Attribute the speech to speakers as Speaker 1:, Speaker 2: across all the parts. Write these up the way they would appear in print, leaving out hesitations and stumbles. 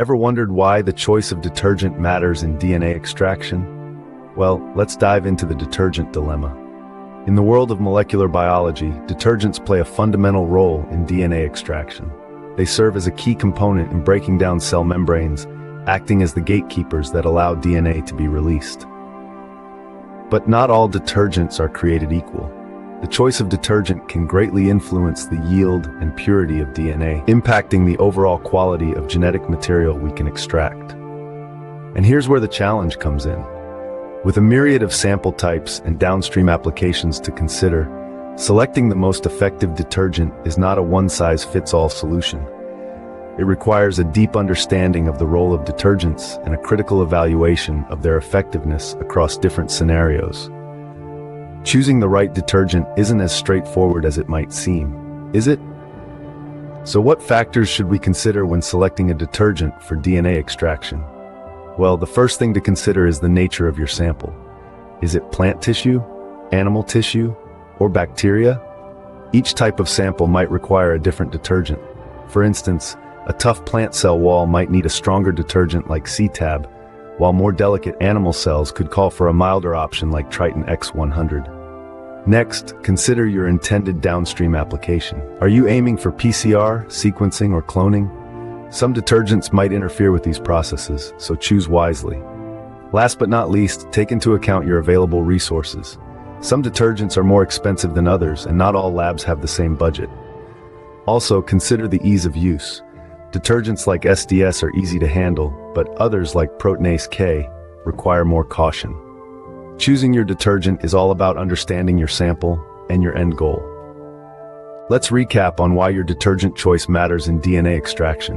Speaker 1: Ever wondered why the choice of detergent matters in DNA extraction? Well, let's dive into the detergent dilemma. In the world of molecular biology, detergents play a fundamental role in DNA extraction. They serve as a key component in breaking down cell membranes, acting as the gatekeepers that allow DNA to be released. But not all detergents are created equal. The choice of detergent can greatly influence the yield and purity of DNA, impacting the overall quality of genetic material we can extract. And here's where the challenge comes in. With a myriad of sample types and downstream applications to consider, selecting the most effective detergent is not a one-size-fits-all solution. It requires a deep understanding of the role of detergents and a critical evaluation of their effectiveness across different scenarios. Choosing the right detergent isn't as straightforward as it might seem, is it? So what factors should we consider when selecting a detergent for DNA extraction? Well, the first thing to consider is the nature of your sample. Is it plant tissue, animal tissue, or bacteria? Each type of sample might require a different detergent. For instance, a tough plant cell wall might need a stronger detergent like C-Tab, while more delicate animal cells could call for a milder option like Triton X100. Next, consider your intended downstream application. Are you aiming for PCR, sequencing, or cloning? Some detergents might interfere with these processes, so choose wisely. Last but not least, take into account your available resources. Some detergents are more expensive than others, and not all labs have the same budget. Also, consider the ease of use. Detergents like SDS are easy to handle, but others like Proteinase K require more caution. Choosing your detergent is all about understanding your sample and your end goal. Let's recap on why your detergent choice matters in DNA extraction.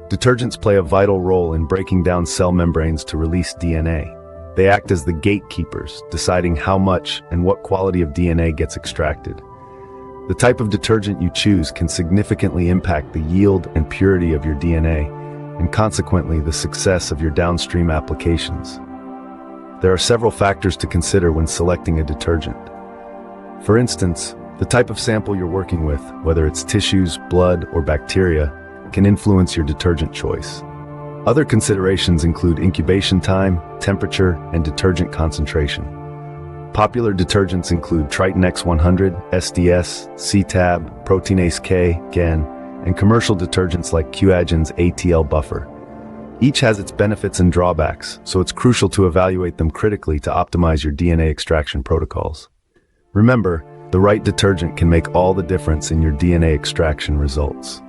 Speaker 1: Detergents play a vital role in breaking down cell membranes to release DNA. They act as the gatekeepers, deciding how much and what quality of DNA gets extracted. The type of detergent you choose can significantly impact the yield and purity of your DNA, and consequently the success of your downstream applications. There are several factors to consider when selecting a detergent. For instance, the type of sample you're working with, whether it's tissues, blood, or bacteria, can influence your detergent choice. Other considerations include incubation time, temperature, and detergent concentration. Popular detergents include Triton X100, SDS, C-Tab, Proteinase K, GAN, and commercial detergents like Q-Agen's ATL buffer. Each has its benefits and drawbacks, so it's crucial to evaluate them critically to optimize your DNA extraction protocols. Remember, the right detergent can make all the difference in your DNA extraction results.